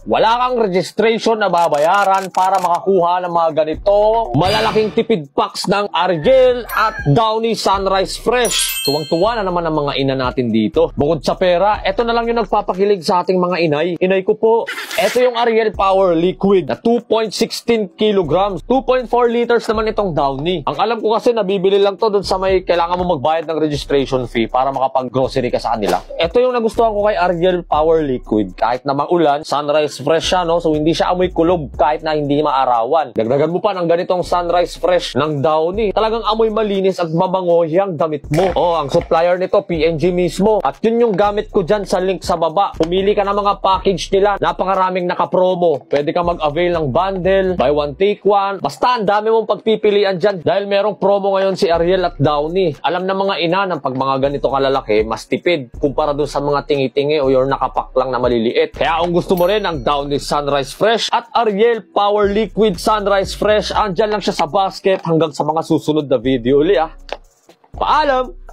Wala kang registration na babayaran para makakuha ng mga ganito malalaking tipid packs ng Ariel at Downy Sunrise Fresh. Tuwang-tuwa na naman ang mga ina natin dito. Bukod sa pera, eto na lang yung nagpapakilig sa ating mga inay. Inay ko po, eto yung Ariel Power Liquid na 2.16 kilograms. 2.4 liters naman itong Downy. Ang alam ko kasi nabibili lang to dun sa may kailangan mo magbayad ng registration fee para makapag-grocery ka sa kanila. Eto yung nagustuhan ko kay Ariel Power Liquid. Kahit na maulan, Sunrise Fresh siya, no? So hindi siya amoy kulog kahit na hindi maarawan. Dagdagan mo pa ng ganitong Sunrise Fresh ng Downy. Talagang amoy malinis at mabango yung damit mo. Oh, ang supplier nito, PNG mismo. At yun yung gamit ko dyan sa link sa baba. Pumili ka ng mga package nila. Napakaraming nakapromo. Pwede ka mag-avail ng bundle, buy one take one. Basta ang dami mong pagpipilian dyan dahil merong promo ngayon si Ariel at Downy. Alam na mga ina ng pag mga ganito kalalaki, mas tipid kumpara dun sa mga tingi-tingi o yung nakapak lang na maliliit. Kaya kung gusto mo rin ang Downy Sunrise Fresh at Ariel Power Liquid Sunrise Fresh, andyan lang siya sa basket hanggang sa mga susunod na video uli. Paalam!